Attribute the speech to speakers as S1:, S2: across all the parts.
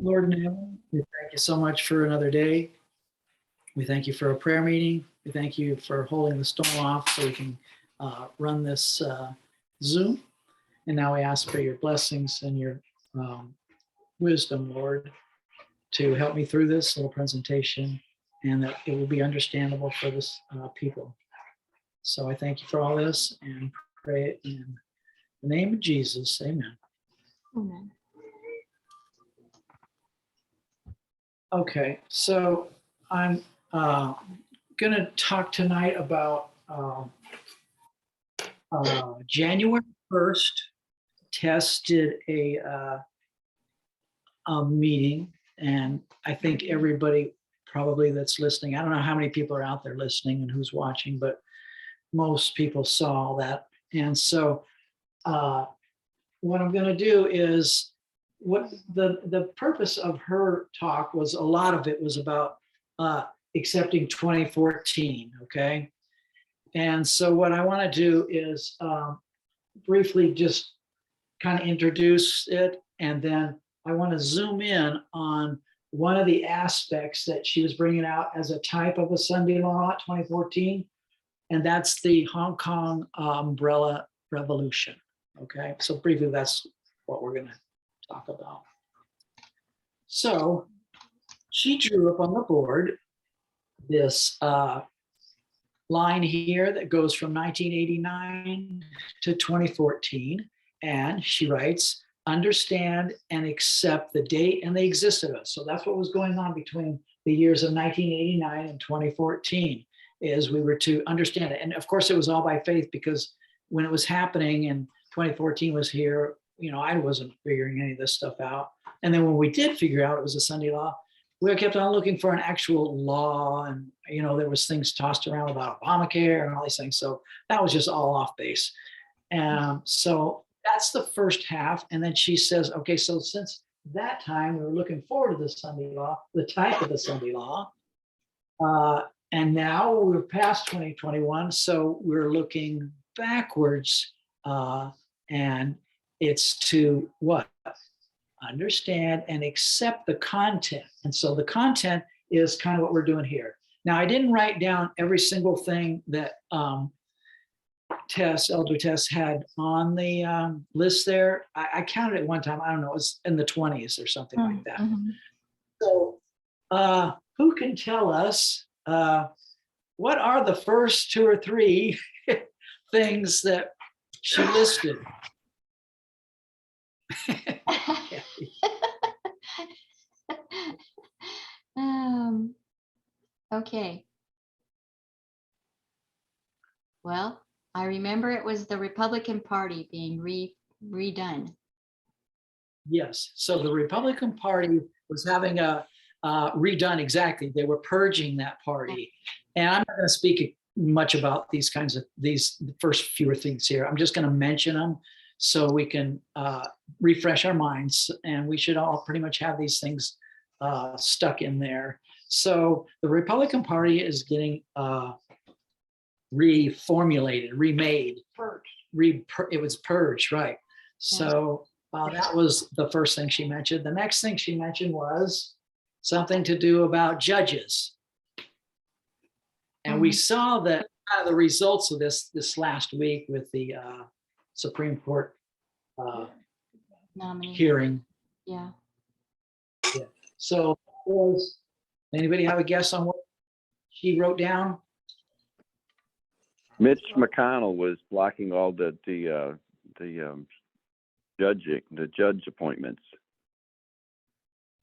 S1: Lord in heaven, we thank you so much for another day. We thank you for a prayer meeting. We thank you for holding the storm off so we can run this Zoom. And now we ask for your blessings and your wisdom, Lord, to help me through this little presentation and that it will be understandable for this people. So I thank you for all this and pray it in the name of Jesus. Amen.
S2: Amen.
S1: Okay, so I'm going to talk tonight about January 1st. Tess did a meeting, and I think everybody probably that's listening, I don't know how many people are out there listening and who's watching, but most people saw that. And so what I'm going to do is what the purpose of her talk was, a lot of it was about accepting 2014, okay? And so what I want to do is briefly just kind of introduce it, and then I want to zoom in on one of the aspects that she was bringing out as a type of a Sunday law 2014, and that's the Hong Kong umbrella revolution, okay? So briefly, that's what we're going to talk about. So she drew up on the board this line here that goes from 1989 to 2014. And she writes, understand and accept the date and the existence of it. So that's what was going on between the years of 1989 and 2014, is we were to understand it. And of course, it was all by faith, because when it was happening and 2014 was here, you know, I wasn't figuring any of this stuff out. And then when we did figure out it was a Sunday law, we kept on looking for an actual law. And, you know, there was things tossed around about Obamacare and all these things. So that was just all off base. So that's the first half. And then she says, okay, so since that time, we were looking forward to the Sunday law, the type of the Sunday law. And now we're past 2021. So we're looking backwards. And it's to what? Understand and accept the content. And so the content is kind of what we're doing here. Now, I didn't write down every single thing that Elder Tess had on the list there. I counted it one time. I don't know, it was in the 20s or something like that.
S2: Mm-hmm.
S1: So who can tell us what are the first two or three things that she listed?
S2: Okay. Well, I remember it was the Republican Party being redone.
S1: Yes. So the Republican Party was having a redone. Exactly. They were purging that party. And I'm not going to speak much about these first few things here. I'm just going to mention them so we can refresh our minds. And we should all pretty much have these things stuck in there. So the Republican Party is getting reformulated, remade. It was purged, right? So that was the first thing she mentioned. The next thing she mentioned was something to do about judges. And we saw that the results of this last week with the Supreme Court hearing.
S2: Yeah.
S1: So anybody have a guess on what she wrote down?
S3: Mitch McConnell was blocking all the judge appointments.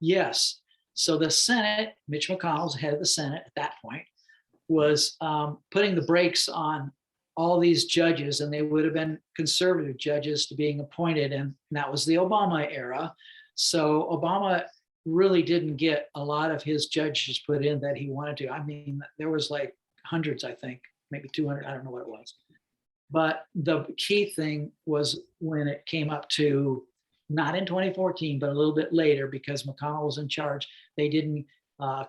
S1: Yes. So the Senate, Mitch McConnell's head of the Senate at that point, was putting the brakes on all these judges, and they would have been conservative judges to being appointed. And that was the Obama era. So Obama really didn't get a lot of his judges put in that he wanted to. I mean, there was like hundreds, I think, maybe 200, I don't know what it was. But the key thing was when it came up to, not in 2014, but a little bit later, because McConnell was in charge, they didn't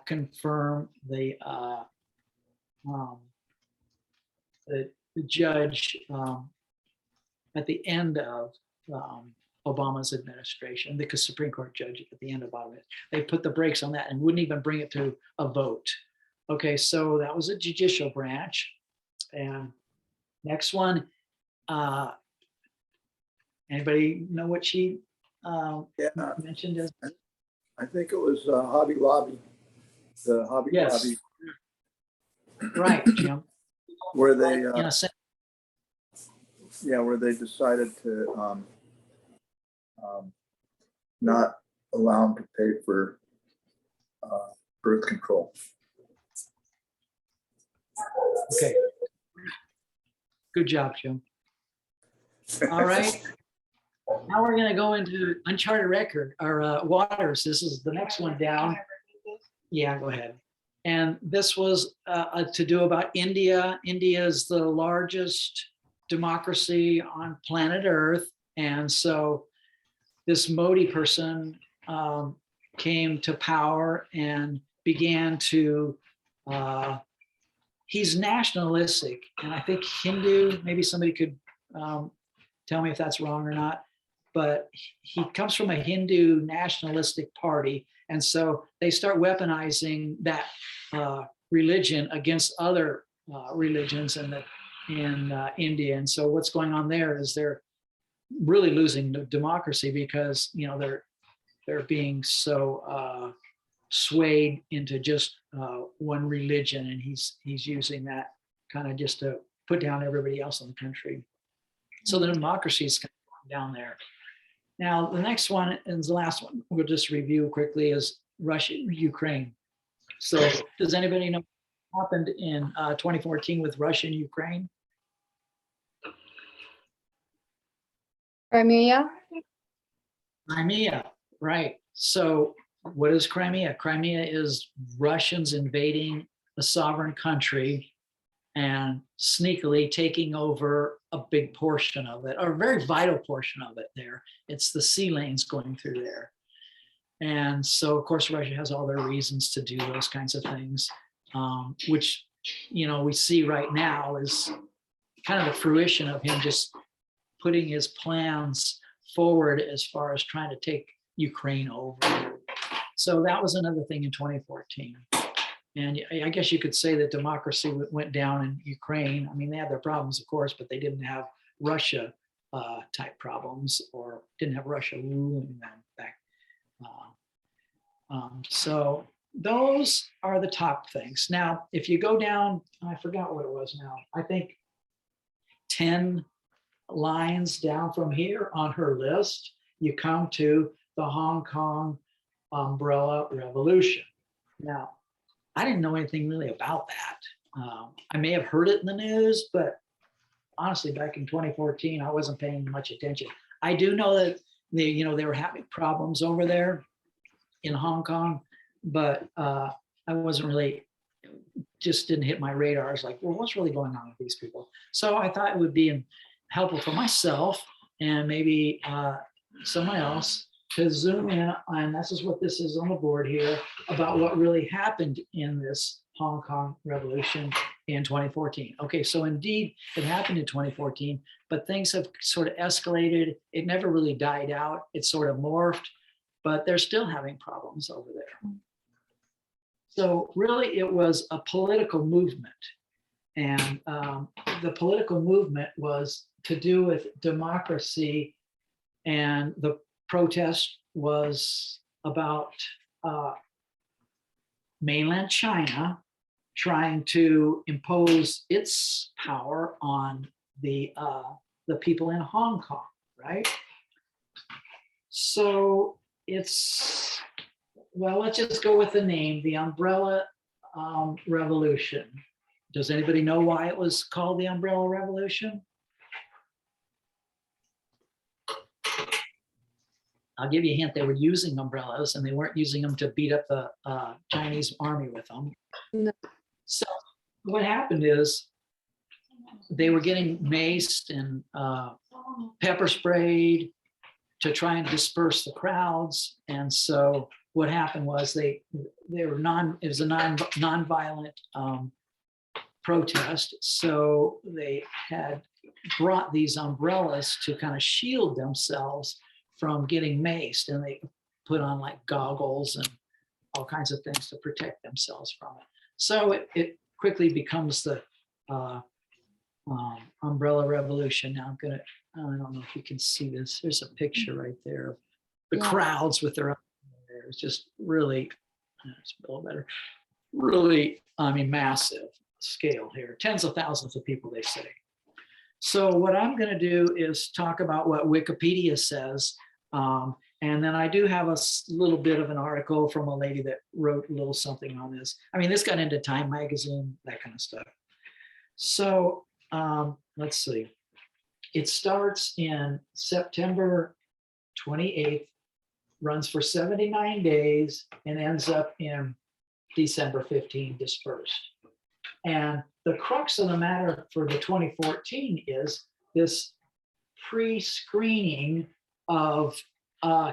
S1: confirm the judge at the end of Obama's administration, the Supreme Court judge at the end of it. They put the brakes on that and wouldn't even bring it to a vote. Okay, so that was a judicial branch. And next one, anybody know what she
S4: Yeah,
S1: mentioned as?
S4: I think it was Hobby Lobby, the Hobby
S1: Yes.
S4: Lobby,
S1: Right, Jim.
S4: where they,
S1: In a sense,
S4: where they decided to not allow them to pay for birth control.
S1: okay. Good job, Jim. All right. Now we're going to go into uncharted record or waters. This is the next one down. Yeah, go ahead. And this was to do about India. India is the largest democracy on planet Earth. And so this Modi person came to power and began to, he's nationalistic. And I think Hindu, maybe somebody could tell me if that's wrong or not, but he comes from a Hindu nationalistic party. And so they start weaponizing that religion against other religions in India. And so what's going on there is they're really losing the democracy because, you know, they're being so swayed into just one religion, and he's using that kind of just to put down everybody else in the country. So the democracy is kind of down there. Now, the next one and the last one we'll just review quickly is Russia, Ukraine. So does anybody know what happened in 2014 with Russia and Ukraine?
S5: Crimea?
S1: Crimea, right. So what is Crimea? Crimea is Russians invading a sovereign country and sneakily taking over a big portion of it, or a very vital portion of it there. It's the sea lanes going through there. And so, of course, Russia has all their reasons to do those kinds of things, which, you know, we see right now is kind of the fruition of him just putting his plans forward as far as trying to take Ukraine over. So that was another thing in 2014. And I guess you could say that democracy went down in Ukraine. I mean, they had their problems, of course, but they didn't have Russia type problems, or didn't have Russia ruling them back. So those are the top things. Now, if you go down, I forgot what it was now. I think 10 lines down from here on her list, you come to the Hong Kong umbrella revolution. Now, I didn't know anything really about that. I may have heard it in the news, but honestly, back in 2014, I wasn't paying much attention. I do know that they were having problems over there in Hong Kong, but I wasn't really, just didn't hit my radar. I was like, well, what's really going on with these people? So I thought it would be helpful for myself and maybe someone else to zoom in on, this is what this is on the board here, about what really happened in this Hong Kong revolution in 2014. Okay, so indeed it happened in 2014, but things have sort of escalated. It never really died out. It sort of morphed, but they're still having problems over there. So really it was a political movement. And the political movement was to do with democracy, and the protest was about mainland China trying to impose its power on the people in Hong Kong, right? So it's, well, let's just go with the name, the Umbrella Revolution. Does anybody know why it was called the Umbrella Revolution? I'll give you a hint. They were using umbrellas, and they weren't using them to beat up the Chinese army with them.
S5: No.
S1: So what happened is they were getting maced and pepper sprayed to try and disperse the crowds. And so what happened was it was a non-violent protest. So they had brought these umbrellas to kind of shield themselves from getting maced, and they put on like goggles and all kinds of things to protect themselves from it. So it quickly becomes the umbrella revolution. Now I don't know if you can see this. There's a picture right there of the
S2: Yeah.
S1: crowds with their there. It's just really, it's a little better, really, I mean, massive scale here, tens of thousands of people, they say. So what I'm going to do is talk about what Wikipedia says. And then I do have a little bit of an article from a lady that wrote a little something on this. I mean, this got into Time Magazine, that kind of stuff. So let's see. It starts in September 28th, runs for 79 days, and ends up in December 15, dispersed. And the crux of the matter for the 2014 is this pre-screening of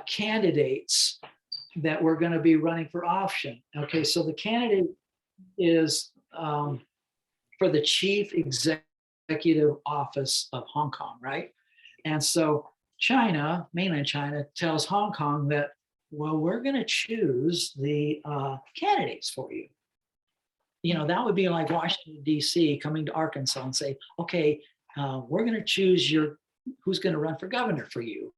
S1: candidates that were going to be running for option. Okay, so the candidate is for the chief executive office of Hong Kong, right? And so China, mainland China, tells Hong Kong that, well, we're going to choose the candidates for you. You know, that would be like Washington, D.C. coming to Arkansas and say, okay, we're going to choose who's going to run for governor for you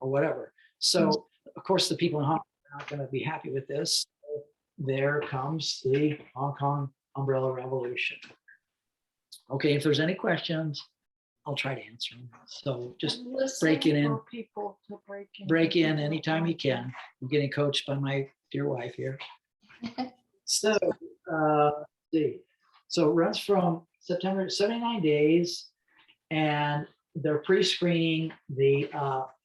S1: or whatever. So, of course, the people in Hong Kong are not going to be happy with this. So there comes the Hong Kong umbrella revolution. Okay, if there's any questions, I'll try to answer them. So just break it in.
S5: People to
S1: Break in anytime you can. I'm getting coached by my dear wife here. So, see. So it runs from September, 79 days, and they're pre-screening the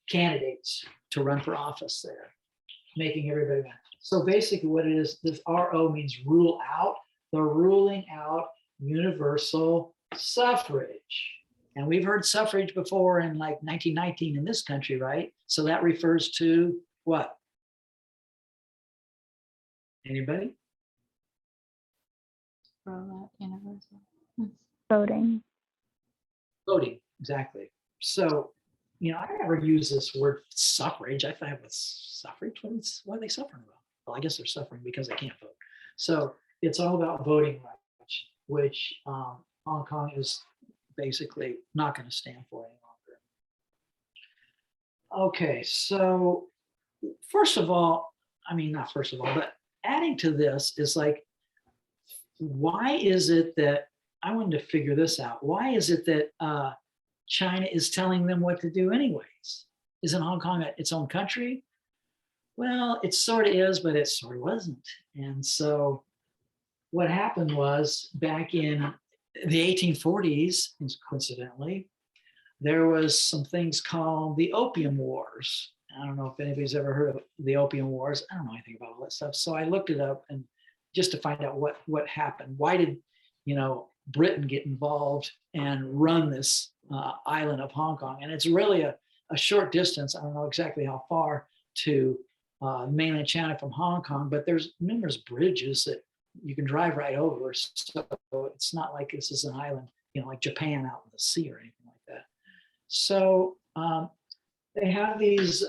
S1: candidates to run for office there, making everybody mad. So basically what it is, this RO means rule out. They're ruling out universal suffrage. And we've heard suffrage before in like 1919 in this country, right? So that refers to what? Anybody?
S2: Rollout universal.
S6: Voting.
S1: Voting, exactly. So, you know, I never use this word suffrage. I thought it was suffrage. What are they suffering about? Well, I guess they're suffering because they can't vote. So it's all about voting rights, which Hong Kong is basically not going to stand for any longer. Okay, so first of all, I mean, not first of all, but adding to this is like, why is it that, I wanted to figure this out. Why is it that China is telling them what to do anyways? Isn't Hong Kong its own country? Well, it sort of is, but it sort of wasn't. And so what happened was back in the 1840s, coincidentally, there was some things called the Opium Wars. I don't know if anybody's ever heard of the Opium Wars. I don't know anything about all that stuff. So I looked it up, and just to find out what happened. Why did, you know, Britain get involved and run this island of Hong Kong? And it's really a short distance. I don't know exactly how far to mainland China from Hong Kong, but there's numerous bridges that you can drive right over. So it's not like this is an island, you know, like Japan out in the sea or anything like that. So they have these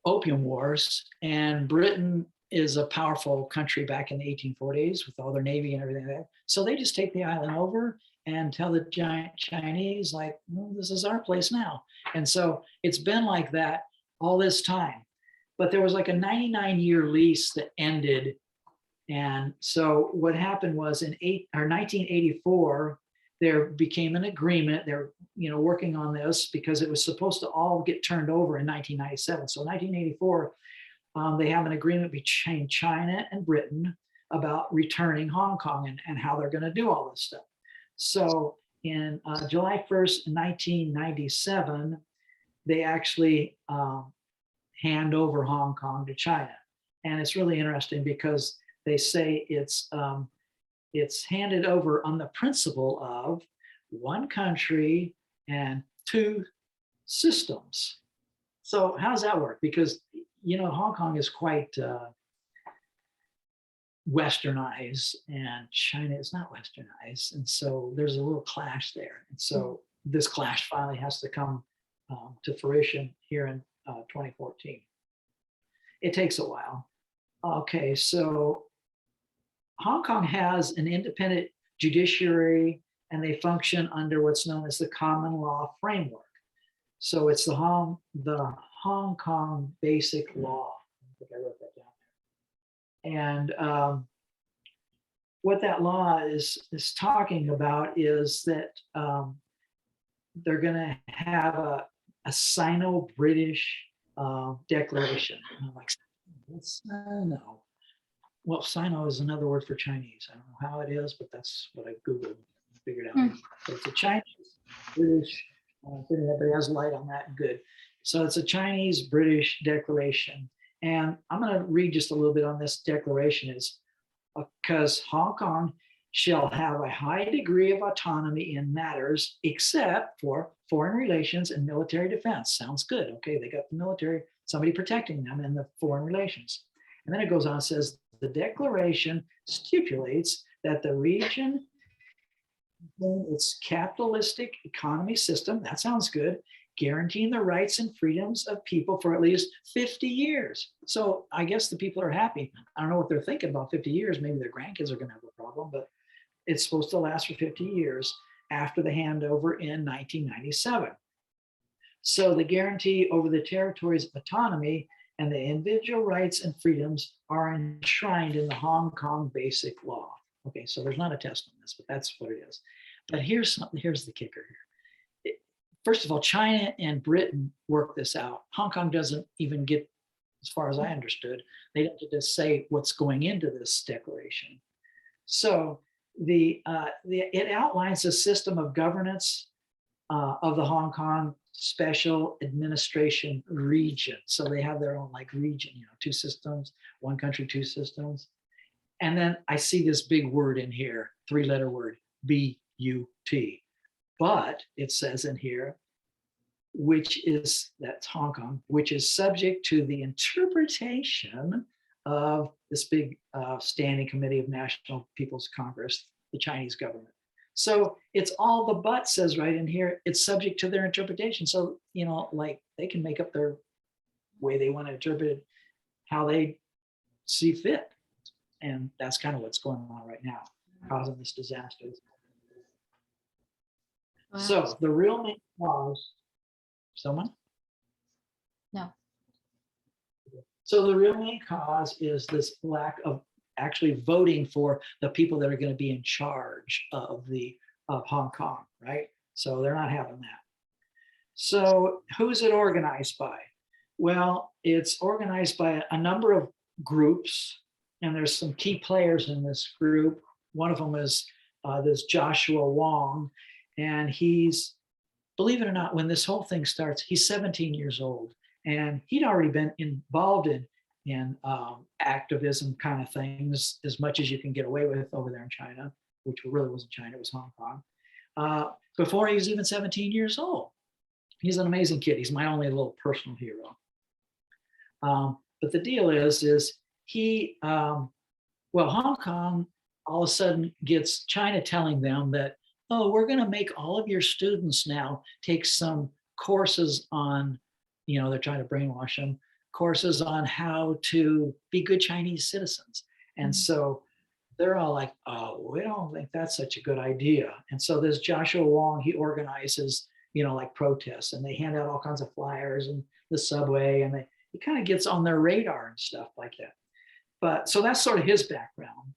S1: Opium Wars, and Britain is a powerful country back in the 1840s with all their navy and everything like that. So they just take the island over and tell the giant Chinese, like, well, this is our place now. And so it's been like that all this time. But there was like a 99-year lease that ended. And so what happened was in 1984, there became an agreement. They're, you know, working on this because it was supposed to all get turned over in 1997. So 1984, they have an agreement between China and Britain about returning Hong Kong and how they're going to do all this stuff. So in July 1st, 1997, they actually hand over Hong Kong to China. And it's really interesting because they say it's handed over on the principle of one country and two systems. So how does that work? Because, you know, Hong Kong is quite westernized and China is not westernized. And so there's a little clash there. And so this clash finally has to come to fruition here in 2014. It takes a while. Okay, so Hong Kong has an independent judiciary and they function under what's known as the common law framework. So it's the Hong Kong Basic Law. I think I wrote that down there. And what that law is talking about is that they're going to have a Sino-British declaration. And I'm like, what's Sino? Well, Sino is another word for Chinese. I don't know how it is, but that's what I Googled and figured out. So it's a Chinese, British, if anybody has light on that, good. So it's a Chinese British declaration. And I'm going to read just a little bit on this declaration is because Hong Kong shall have a high degree of autonomy in matters except for foreign relations and military defense. Sounds good. Okay, they got the military, somebody protecting them in the foreign relations. And then it goes on and says, the declaration stipulates that the region its capitalistic economy system, that sounds good, guaranteeing the rights and freedoms of people for at least 50 years. So I guess the people are happy. I don't know what they're thinking about 50 years. Maybe their grandkids are going to have a problem, but it's supposed to last for 50 years after the handover in 1997. So the guarantee over the territory's autonomy and the individual rights and freedoms are enshrined in the Hong Kong Basic Law. Okay, so there's not a test on this, but that's what it is. But here's the kicker here. First of all, China and Britain work this out. Hong Kong doesn't even get, as far as I understood, they don't get to say what's going into this declaration. So it outlines a system of governance of the Hong Kong Special Administration Region. So they have their own like region, 2 systems, 1 country, 2 systems. And then I see this big word in here, 3-letter word, B-U-T. But it says in here, that's Hong Kong, which is subject to the interpretation of this big standing committee of National People's Congress, the Chinese government. So it's all the but says right in here, it's subject to their interpretation. So, like they can make up their way they want to interpret it, how they see fit. And that's kind of what's going on right now, causing this disaster.
S2: Wow.
S1: So the real main cause, someone?
S2: No.
S1: So the real main cause is this lack of actually voting for the people that are going to be in charge of Hong Kong, right? So they're not having that. So who's it organized by? Well, it's organized by a number of groups, and there's some key players in this group. One of them is this Joshua Wong, and he's, believe it or not, when this whole thing starts, he's 17 years old, and he'd already been involved in activism kind of things as much as you can get away with over there in China, which really wasn't China, it was Hong Kong, before he was even 17 years old. He's an amazing kid. He's my only little personal hero. But the deal is he, Hong Kong all of a sudden gets China telling them that, oh, we're going to make all of your students now take some courses on, they're trying to brainwash them, courses on how to be good Chinese citizens. And so they're all like, oh, we don't think that's such a good idea. And so this Joshua Wong, he organizes, like protests, and they hand out all kinds of flyers in the subway, and he kind of gets on their radar and stuff like that. But so that's sort of his background.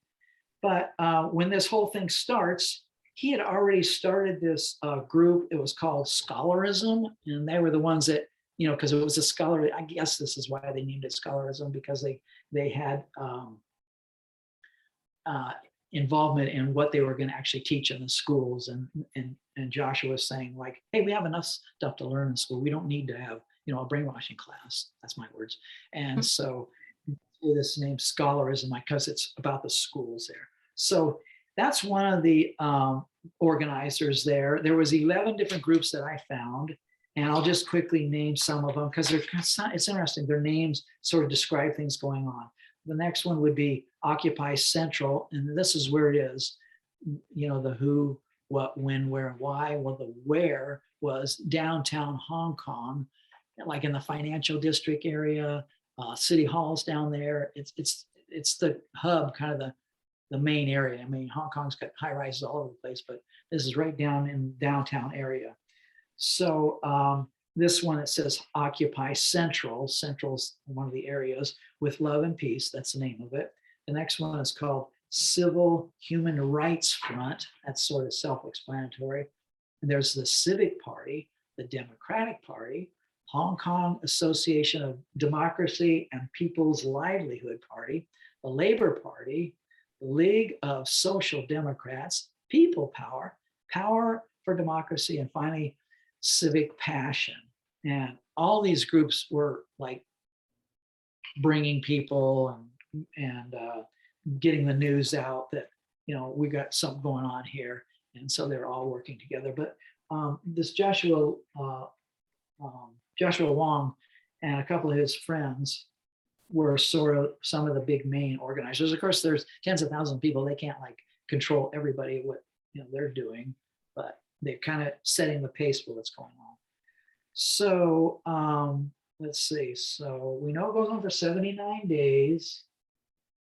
S1: But when this whole thing starts, he had already started this group. It was called Scholarism, and they were the ones that, because it was a scholarly, I guess this is why they named it Scholarism, because they had involvement in what they were going to actually teach in the schools. And Joshua was saying like, hey, we have enough stuff to learn in school. We don't need to have, a brainwashing class. That's my words. And so this name Scholarism, because it's about the schools there. So that's one of the organizers there. There was 11 different groups that I found, and I'll just quickly name some of them because it's interesting. Their names sort of describe things going on. The next one would be Occupy Central, and this is where it is. You know, the who, what, when, where, and why. Well, the where was downtown Hong Kong, like in the financial district area, city halls down there. It's the hub, kind of the main area. I mean, Hong Kong's got high rises all over the place, but this is right down in downtown area. So this one, it says Occupy Central. Central's one of the areas with love and peace. That's the name of it. The next one is called Civil Human Rights Front. That's sort of self-explanatory. And there's the Civic Party, the Democratic Party, Hong Kong Association of Democracy and People's Livelihood Party, the Labor Party, the League of Social Democrats, People Power, Power for Democracy, and finally, Civic Passion. And all these groups were like bringing people and getting the news out that, you know, we got something going on here. And so they're all working together. But this Joshua Wong and a couple of his friends were sort of some of the big main organizers. Of course, there's tens of thousands of people. They can't like control everybody what, you know, they're doing, but they're kind of setting the pace for what's going on. So let's see. So we know it goes on for 79 days.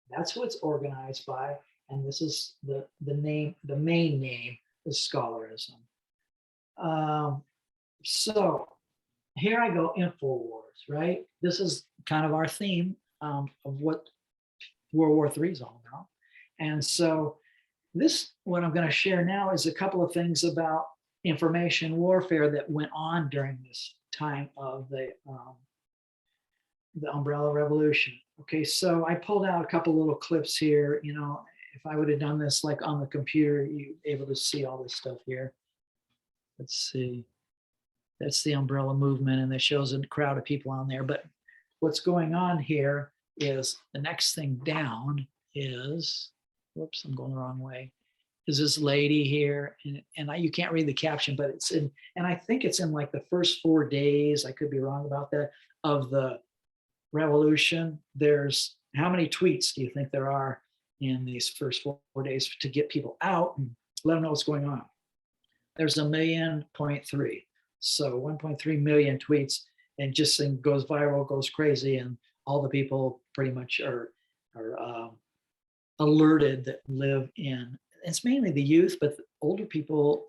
S1: That's who it's organized by. And this is the name, the main name is Scholarism. So here I go, InfoWars, right? This is kind of our theme of what World War III is all about. And so what I'm going to share now is a couple of things about information warfare that went on during this time of the Umbrella Revolution. Okay, so I pulled out a couple little clips here. You know, if I would have done this like on the computer, you'd be able to see all this stuff here. Let's see. That's the Umbrella Movement, and it shows a crowd of people on there. But what's going on here is the next thing down is, whoops, I'm going the wrong way, is this lady here. And you can't read the caption, but it's in, and I think it's in like the first 4 days, I could be wrong about that, of the revolution. There's, how many tweets do you think there are in these first 4 days to get people out and let them know what's going on? There's 1.3 million. So 1.3 million tweets, and just thing goes viral, goes crazy, and all the people pretty much are alerted that live in, it's mainly the youth, but the older people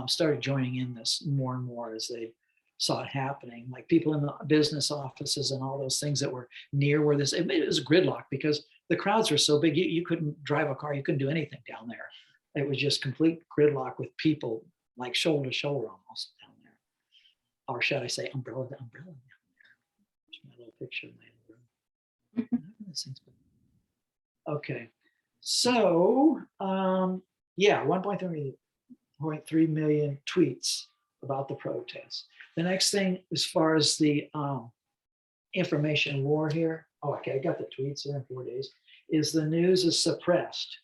S1: started joining in this more and more as they saw it happening. Like people in the business offices and all those things that were near where this, it was gridlock because the crowds were so big, you couldn't drive a car, you couldn't do anything down there. It was just complete gridlock with people like shoulder to shoulder almost down there. Or should I say umbrella to umbrella down there. There's my little picture in my room. Okay, so yeah, 1.3 million tweets about the protests. The next thing, as far as the information war here, oh, okay, I got the tweets there in 4 days, is the news is suppressed.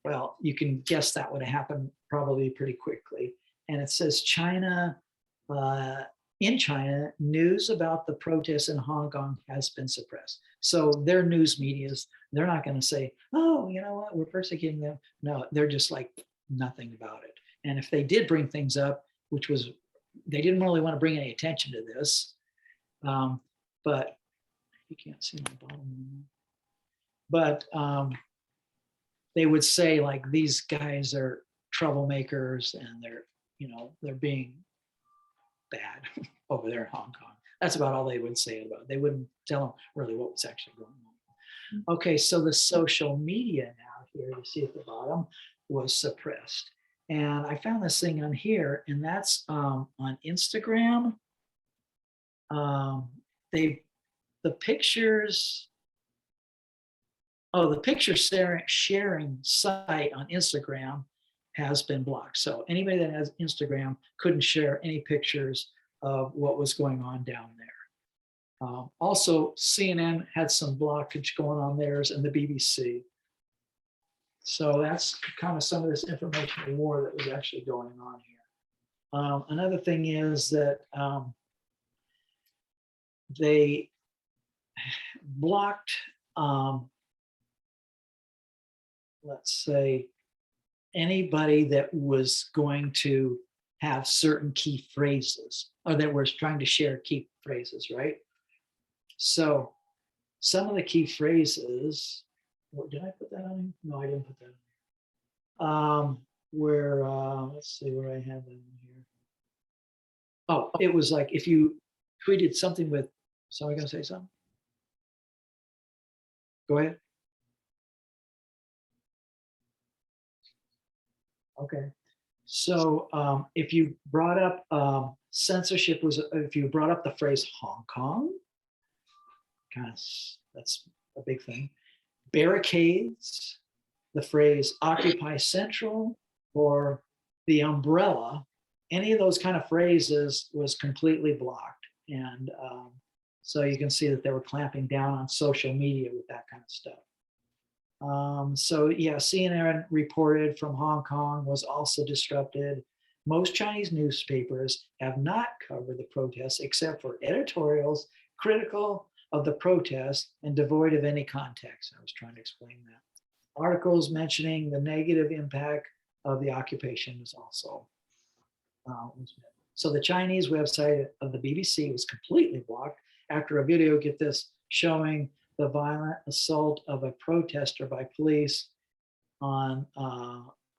S1: Well, you can guess that would have happened probably pretty quickly. And it says China, in China, news about the protests in Hong Kong has been suppressed. So their news medias, they're not going to say, oh, you know what, we're persecuting them. No, they're just like nothing about it. And if they did bring things up, which was, they didn't really want to bring any attention to this, but you can't see my bottom. But they would say like, these guys are troublemakers and they're, you know, they're being bad over there in Hong Kong. That's about all they would say about it. They wouldn't tell them really what was actually going on. Okay, so the social media now here, you see at the bottom, was suppressed. And I found this thing on here, and that's on Instagram. The pictures, the picture sharing site on Instagram has been blocked. So anybody that has Instagram couldn't share any pictures of what was going on down there. Also, CNN had some blockage going on theirs, and the BBC. So that's kind of some of this information war that was actually going on here. Another thing is that they blocked let's say, anybody that was going to have certain key phrases or that was trying to share key phrases, right? So some of the key phrases, what, did I put that on? No, I didn't put that on. Let's see where I have that in here. Oh, it was like if you tweeted something with, somebody gonna say something? Go ahead. Okay. So if you brought up censorship was, if you brought up the phrase Hong Kong, kind of, that's a big thing. Barricades, the phrase Occupy Central, or the umbrella, any of those kind of phrases was completely blocked. And so you can see that they were clamping down on social media with that kind of stuff. So yeah, CNN reported from Hong Kong was also disrupted. Most Chinese newspapers have not covered the protests except for editorials critical of the protests and devoid of any context. I was trying to explain that. Articles mentioning the negative impact of the occupation was also. So the Chinese website of the BBC was completely blocked after a video, get this, showing the violent assault of a protester by police on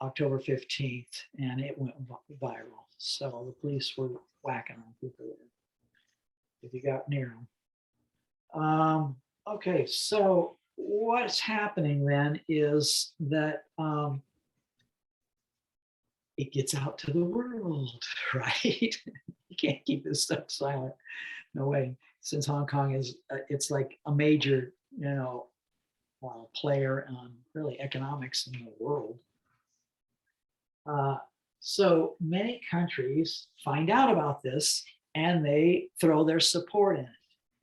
S1: October 15th, and it went viral. So the police were whacking on people if you got near them. Okay, so what's happening then is that it gets out to the world, right? You can't keep this stuff silent. No way. Since Hong Kong is, it's like a major, player on really economics in the world. So many countries find out about this and they throw their support in it.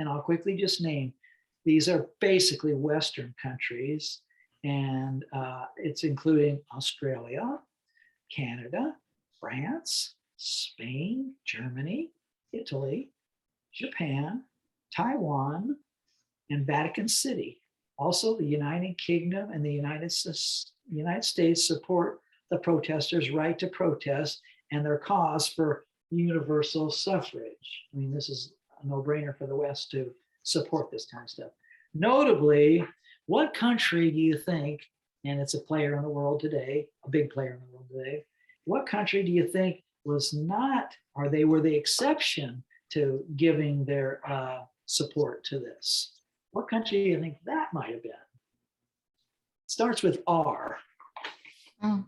S1: And I'll quickly just name, these are basically Western countries, and it's including Australia, Canada, France, Spain, Germany, Italy, Japan, Taiwan, and Vatican City. Also, the United Kingdom and the United States support the protesters' right to protest and their cause for universal suffrage. I mean, this is a no-brainer for the West to support this kind of stuff. Notably, what country do you think, and it's a player in the world today, a big player in the world today, what country do you think was not, or they were the exception to giving their support to this? What country do you think that might have been? It starts with R.
S2: Oh,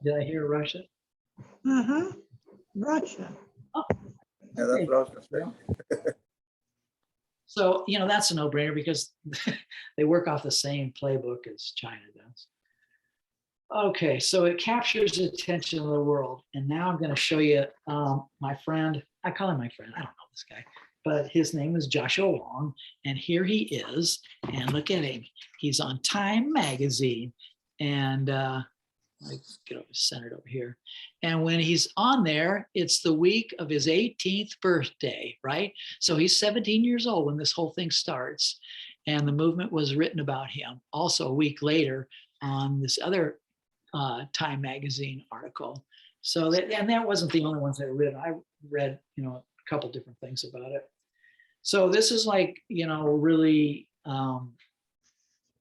S1: Did I hear Russia?
S5: Russia.
S1: Oh,
S4: Yeah, that's what I was gonna say.
S1: so, that's a no-brainer because they work off the same playbook as China does. Okay, so it captures the attention of the world. And now I'm going to show you my friend. I call him my friend. I don't know this guy, but his name is Joshua Wong. And here he is. And look at him. He's on Time Magazine. And let's get over centered over here. And when he's on there, it's the week of his 18th birthday, right? So he's 17 years old when this whole thing starts. And the movement was written about him. Also a week later on this other Time Magazine article. So that wasn't the only ones that I read. I read, a couple different things about it. So this is like, really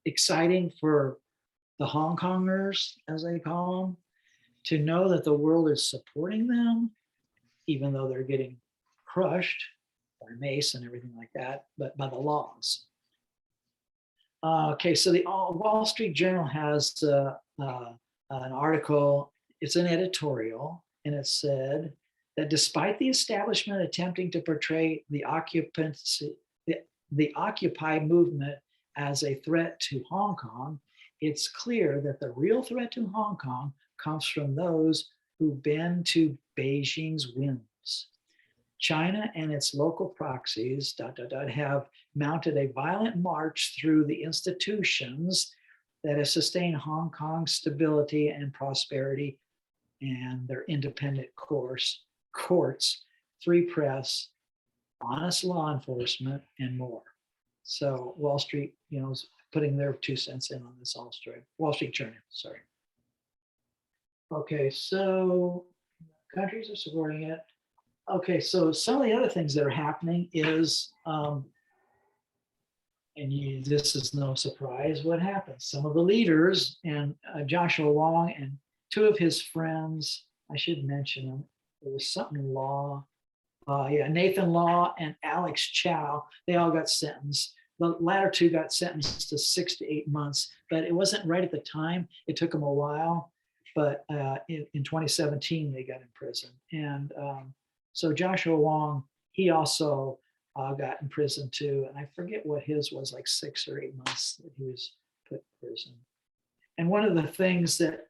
S1: exciting for the Hong Kongers, as they call them, to know that the world is supporting them, even though they're getting crushed by mace and everything like that, but by the laws. Okay, so the Wall Street Journal has an article, it's an editorial, and it said that despite the establishment attempting to portray the Occupy movement as a threat to Hong Kong, it's clear that the real threat to Hong Kong comes from those who bend to Beijing's whims. China and its local proxies, have mounted a violent march through the institutions that have sustained Hong Kong's stability and prosperity, and their independent courts, free press, honest law enforcement, and more. So Wall Street, is putting their 2 cents in on this Wall Street Journal, sorry. Okay, so countries are supporting it. Okay, so some of the other things that are happening is, this is no surprise, what happens? Some of the leaders and Joshua Wong and two of his friends, I should mention them. There was something Law, Nathan Law and Alex Chow. They all got sentenced. The latter two got sentenced to 6 to 8 months, but it wasn't right at the time. It took them a while, but in 2017 they got in prison. And so Joshua Wong, he also got in prison too, and I forget what his was, like 6 or 8 months that he was put in prison. And one of the things that,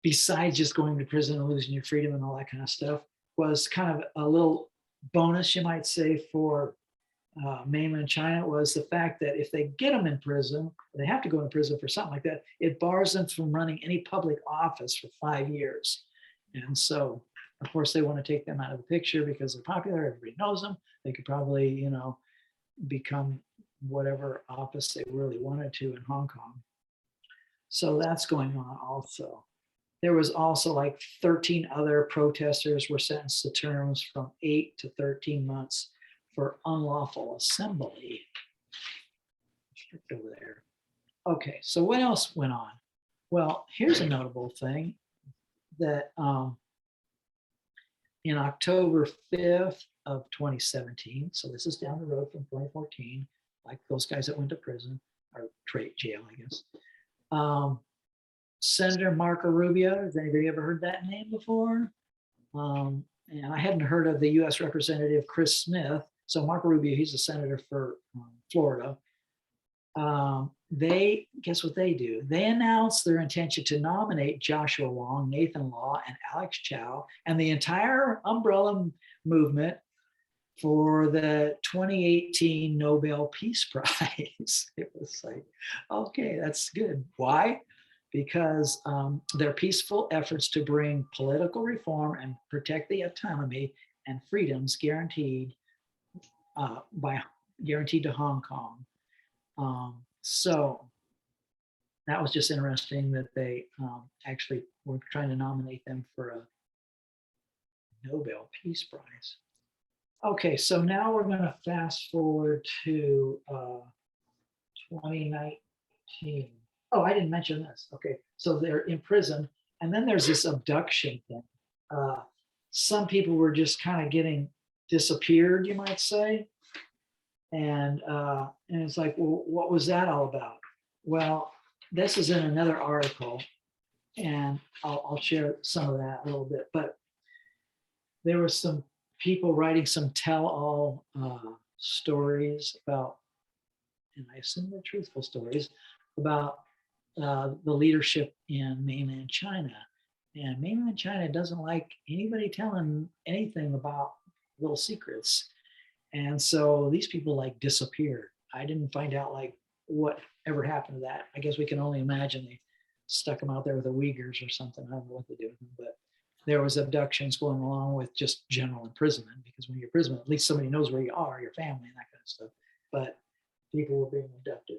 S1: besides just going to prison and losing your freedom and all that kind of stuff, was kind of a little bonus, you might say, for mainland China, was the fact that if they get them in prison, they have to go in prison for something like that, it bars them from running any public office for 5 years. And so, of course, they want to take them out of the picture because they're popular. Everybody knows them. They could probably, become whatever office they really wanted to in Hong Kong. So that's going on also. There was also like 13 other protesters were sentenced to terms from 8 to 13 months for unlawful assembly. Over there. Okay, so what else went on? Well, here's a notable thing that in October 5th of 2017, so this is down the road from 2014, like those guys that went to prison or jail, I guess. Senator Marco Rubio, has anybody ever heard that name before? And I hadn't heard of the US Representative Chris Smith. So Marco Rubio, he's a senator for Florida. They, guess what they do? They announced their intention to nominate Joshua Wong, Nathan Law, and Alex Chow, and the entire umbrella movement for the 2018 Nobel Peace Prize. It was like, okay, that's good. Why? Because their peaceful efforts to bring political reform and protect the autonomy and freedoms guaranteed to Hong Kong. So that was just interesting that they actually were trying to nominate them for a Nobel Peace Prize. Okay, so now we're going to fast forward to 2019. Oh, I didn't mention this. Okay, so they're in prison, and then there's this abduction thing. Some people were just kind of getting disappeared, you might say. And it's like, well, what was that all about? Well, this is in another article, and I'll share some of that a little bit. But there were some people writing some tell-all stories about, and I assume they're truthful stories, about the leadership in mainland China. And mainland China doesn't like anybody telling anything about little secrets. And so these people like disappeared. I didn't find out like what ever happened to that. I guess we can only imagine they stuck them out there with the Uyghurs or something. I don't know what they do with them, but there was abductions going along with just general imprisonment, because when you're in prison, at least somebody knows where you are, your family and that kind of stuff. But people were being abducted.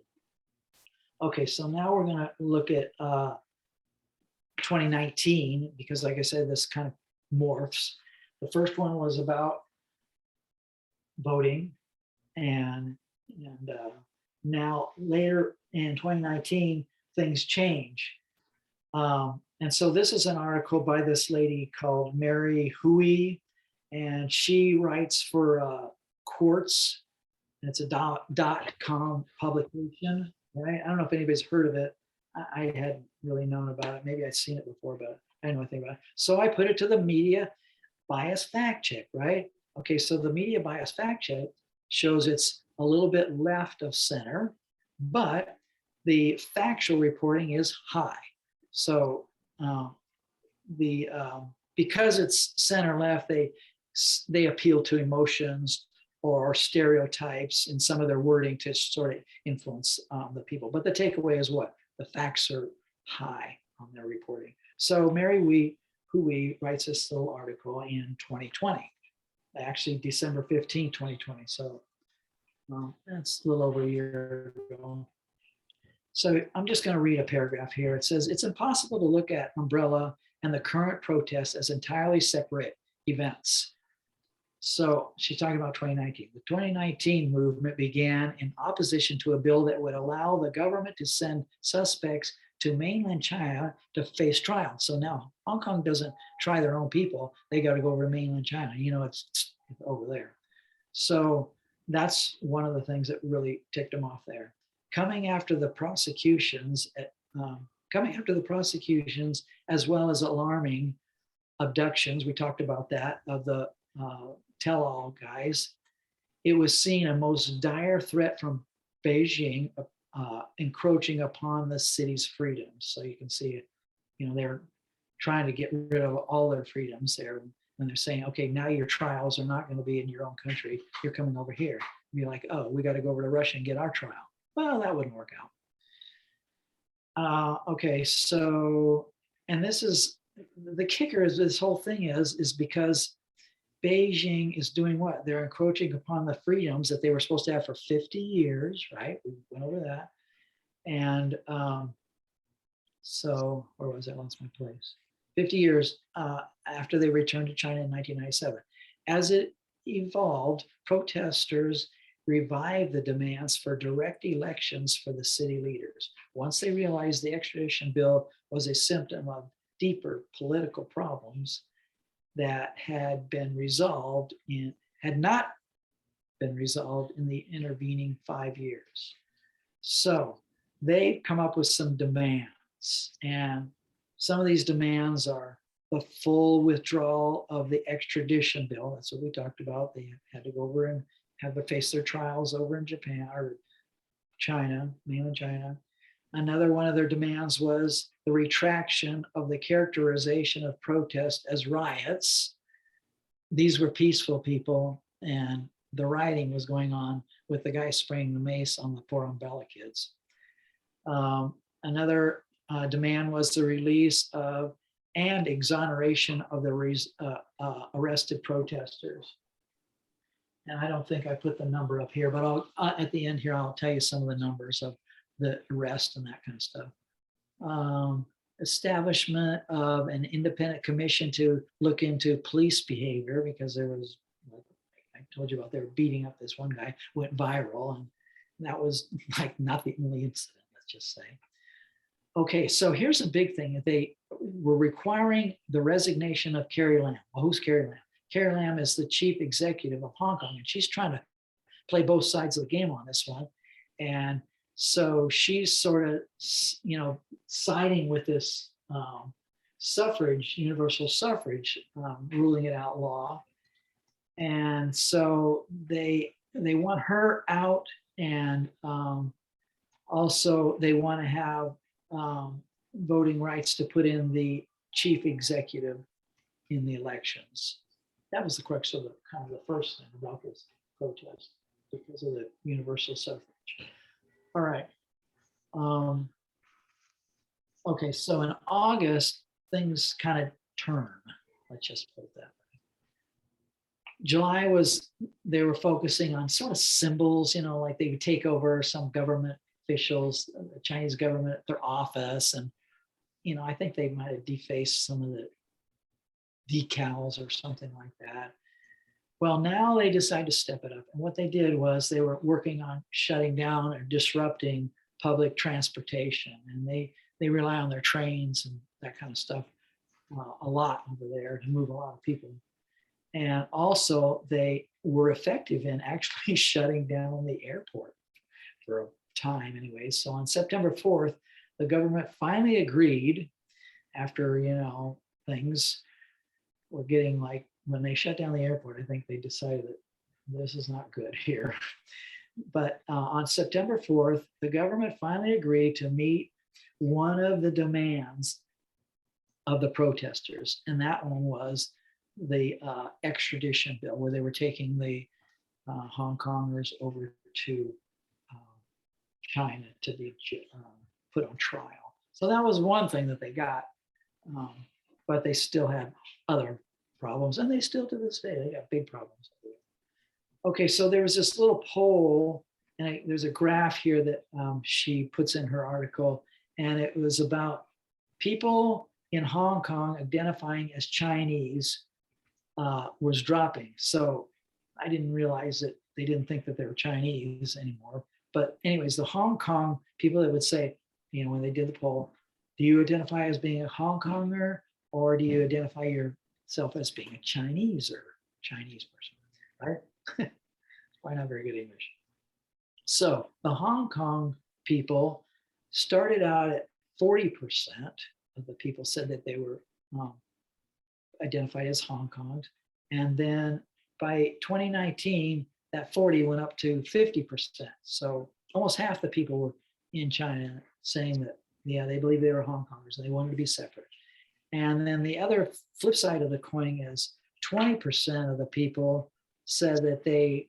S1: Okay, so now we're going to look at 2019, because like I said, this kind of morphs. The first one was about voting, and now later in 2019 things change, and so this is an article by this lady called Mary Hui, and she writes for Quartz. It's a .com publication, right? I don't know if anybody's heard of it. I hadn't really known about it. Maybe I'd seen it before, but I didn't know anything about it. So I put it to the media bias fact check, right? Okay, so the media bias fact check shows it's a little bit left of center, but the factual reporting is high. So because it's center left, they appeal to emotions or stereotypes in some of their wording to sort of influence the people. But the takeaway is what? The facts are high on their reporting. So Mary Hui writes this little article in 2020. actually December 15, 2020. So that's a little over a year ago. So I'm just going to read a paragraph here. It says, it's impossible to look at Umbrella and the current protests as entirely separate events. So she's talking about 2019. The 2019 movement began in opposition to a bill that would allow the government to send suspects to mainland China to face trial. So now Hong Kong doesn't try their own people. They got to go over to mainland China. You know, it's over there. So that's one of the things that really ticked them off there. Coming after the prosecutions, as well as alarming abductions, we talked about that, of the tell-all guys, it was seen a most dire threat from Beijing encroaching upon the city's freedoms. So you can see it, you know, they're trying to get rid of all their freedoms there. When they're saying, okay, now your trials are not going to be in your own country. You're coming over here. And you're like, oh, we got to go over to Russia and get our trial. Well, that wouldn't work out. Okay, so, and this is, the kicker is this whole thing is because Beijing is doing what? They're encroaching upon the freedoms that they were supposed to have for 50 years, right? We went over that. And so, where was I? Lost my place. 50 years after they returned to China in 1997. As it evolved, protesters revived the demands for direct elections for the city leaders. Once they realized the extradition bill was a symptom of deeper political problems that had not been resolved in the intervening 5 years. So they come up with some demands, and some of these demands are the full withdrawal of the extradition bill. That's what we talked about. They had to go over and have to face their trials over in Japan or China, mainland China. Another one of their demands was the retraction of the characterization of protest as riots. These were peaceful people, and the rioting was going on with the guy spraying the mace on the poor umbrella kids. Another demand was the release of and exoneration of the arrested protesters. And I don't think I put the number up here, but I'll at the end here, I'll tell you some of the numbers of the arrest and that kind of stuff. Establishment of an independent commission to look into police behavior, because there was, like I told you about, they were beating up this one guy, went viral, and that was like not the only incident, let's just say. Okay, so here's a big thing. They were requiring the resignation of Carrie Lam. Well, who's Carrie Lam? Carrie Lam is the chief executive of Hong Kong, and she's trying to play both sides of the game on this one. And so she's sort of, you know, siding with this suffrage, universal suffrage, ruling it out law. And so they want her out, and also they want to have voting rights to put in the chief executive in the elections. That was the crux of the kind of the first thing about this protest, because of the universal suffrage. All right. Okay, so in August, things kind of turn. Let's just put it that way. July was, they were focusing on sort of symbols, you know, like they would take over some government officials, the Chinese government, their office. And, you know, I think they might have defaced some of the decals or something like that. Well, now they decide to step it up. And what they did was they were working on shutting down or disrupting public transportation. And they rely on their trains and that kind of stuff a lot over there to move a lot of people. And also they were effective in actually shutting down the airport for a time anyway. So on September 4th, the government finally agreed, after, you know, things were getting like, when they shut down the airport, I think they decided that this is not good here. But on September 4th, the government finally agreed to meet one of the demands of the protesters. And that one was the extradition bill, where they were taking the Hong Kongers over to China to be put on trial. So that was one thing that they got, but they still had other problems, and they still to this day, they got big problems. Okay, so there was this little poll, and there's a graph here that she puts in her article, and it was about people in Hong Kong identifying as Chinese was dropping. So I didn't realize that they didn't think that they were Chinese anymore. But anyways, the Hong Kong people that would say, you know, when they did the poll, do you identify as being a Hong Konger, or do you identify yourself as being a Chinese or Chinese person, right? Probably not very good English. So the Hong Kong people started out at 40% of the people said that they were identified as Hong Kong. And then by 2019, that 40 went up to 50%. So almost half the people were in China saying that, yeah, they believe they were Hong Kongers and they wanted to be separate. And then the other flip side of the coin is 20% of the people said that they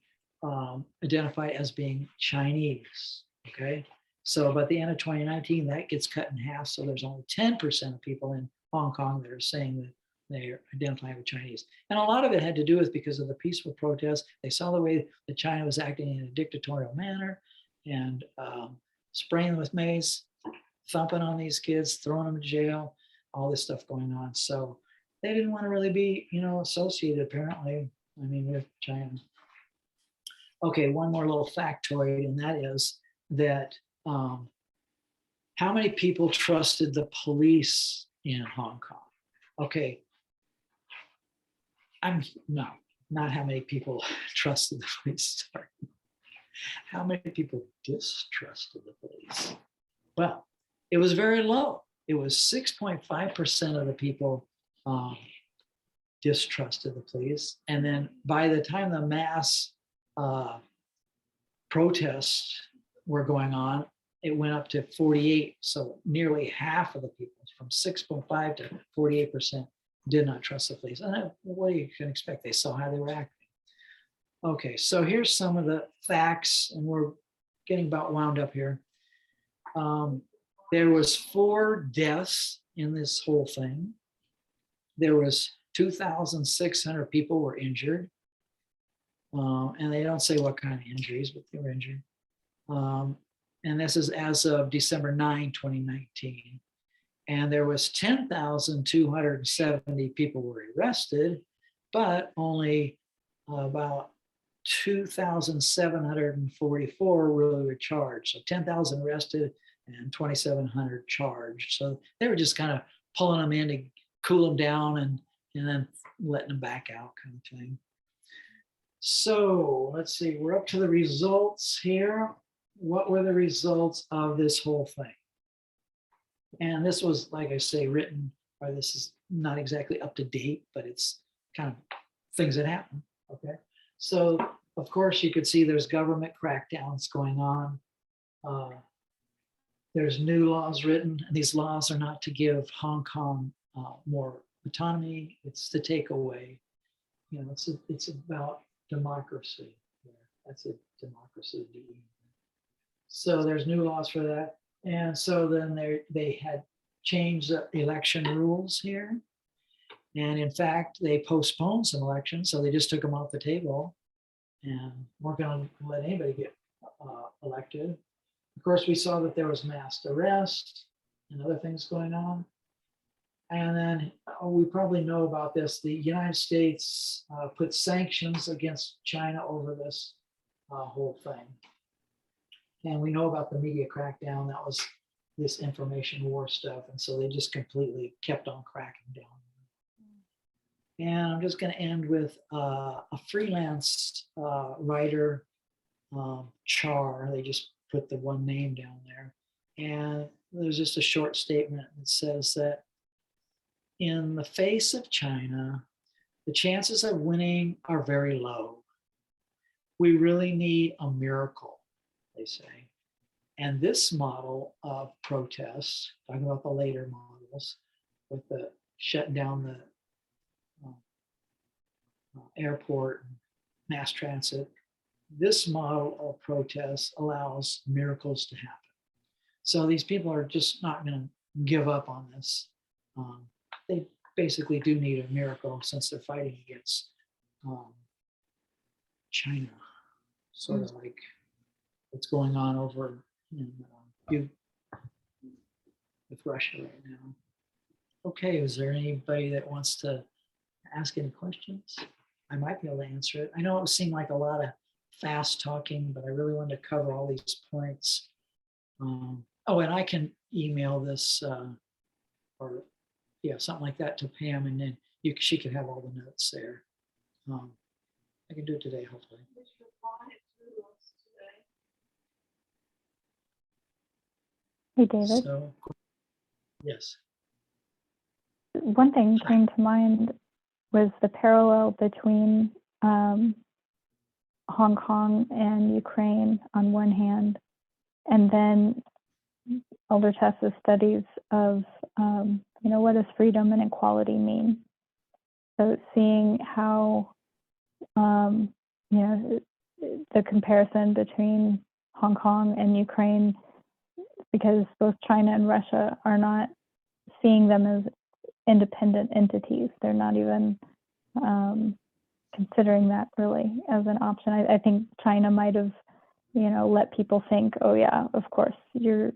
S1: identify as being Chinese. Okay. So by the end of 2019, that gets cut in half. So there's only 10% of people in Hong Kong that are saying that they identify with Chinese. And a lot of it had to do with because of the peaceful protests. They saw the way that China was acting in a dictatorial manner and spraying with mace, thumping on these kids, throwing them in jail, all this stuff going on. So they didn't want to really be, you know, associated apparently, I mean, with China. Okay, one more little factoid, and that is that how many people trusted the police in Hong Kong? Okay, not how many people trusted the police. Sorry. How many people distrusted the police? Well, it was very low. It was 6.5% of the people distrusted the police. And then by the time the mass protests were going on, it went up to 48. So nearly half of the people, from 6.5 to 48%, did not trust the police. And what you can expect, they saw how they were acting. Okay, so here's some of the facts, and we're getting about wound up here. There was 4 deaths in this whole thing. There was 2,600 people were injured. And they don't say what kind of injuries, but they were injured. And this is as of December 9, 2019. And there was 10,270 people were arrested, but only about 2,744 really were charged. So 10,000 arrested and 2,700 charged. So they were just kind of pulling them in to cool them down and then letting them back out, kind of thing. So let's see, we're up to the results here. What were the results of this whole thing? And this was, like I say, written, or this is not exactly up to date, but it's kind of things that happen, okay? So, of course, you could see there's government crackdowns going on. There's new laws written, and these laws are not to give Hong Kong more autonomy, it's to take away. You know, it's about democracy. Yeah, that's a democracy. So there's new laws for that. And so then they had changed the election rules here. And in fact, they postponed some elections. So they just took them off the table and weren't going to let anybody get elected. Of course, we saw that there was mass arrest and other things going on. And then we probably know about this. The United States put sanctions against China over this whole thing. And we know about the media crackdown. That was this information war stuff. And so they just completely kept on cracking down. And I'm just going to end with a freelance writer, Char. They just put the one name down there. And there's just a short statement that says that in the face of China, the chances of winning are very low. We really need a miracle, they say. And this model of protests, talking about the later models, with the shutting down the airport, mass transit, this model of protest allows miracles to happen. So these people are just not going to give up on this. basically do need a miracle since they're fighting against China, sort of like what's going on over in with Russia right now. Okay, is there anybody that wants to ask any questions? I might be able to answer it. I know it seemed like a lot of fast talking, but I really wanted to cover all these points. Oh, and I can email this or something like that to Pam, and then she can have all the notes there. I can do it today, hopefully.
S5: Hey, David.
S1: So, yes.
S5: One thing came to mind was the parallel between Hong Kong and Ukraine on one hand, and then Elder Tessa's studies of, what does freedom and equality mean? So seeing how, the comparison between Hong Kong and Ukraine, because both China and Russia are not seeing them as independent entities. They're not even considering that really as an option. I think China might have, let people think, oh yeah, of course, you're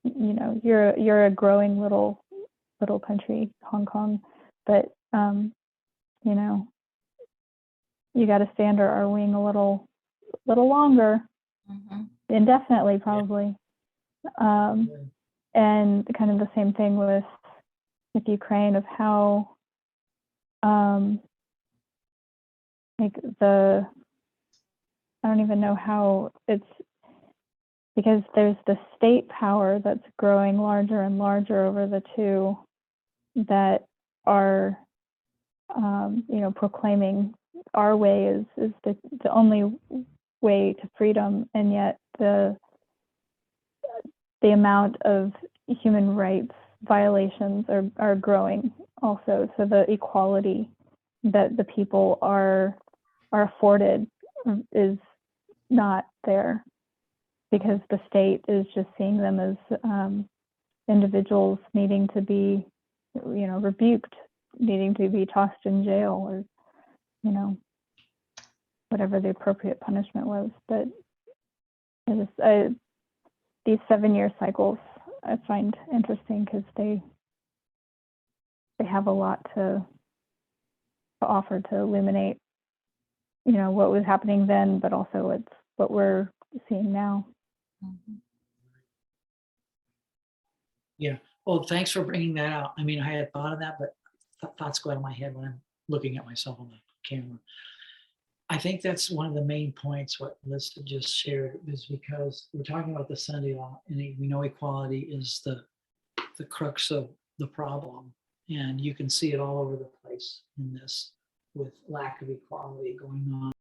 S5: a growing little country, Hong Kong, but you got to stay under our wing a little longer, indefinitely probably. And kind of the same thing with Ukraine, of how I don't even know how it's, because there's the state power that's growing larger and larger over the two that are proclaiming our way is the only way to freedom, and yet the amount of human rights violations are growing also. So the equality that the people are afforded is not there, because the state is just seeing them as individuals needing to be, rebuked, needing to be tossed in jail, or, whatever the appropriate punishment was. But these 7-year cycles I find interesting, because they have a lot to offer to illuminate, what was happening then, but also it's what we're seeing now.
S1: Yeah. Well, thanks for bringing that out. I mean, I had thought of that, but thoughts go out of my head when I'm looking at myself on the camera. I think that's one of the main points what Melissa just shared, is because we're talking about the Sunday law, and we know equality is the crux of the problem. And you can see it all over the place in this, with lack of equality going on.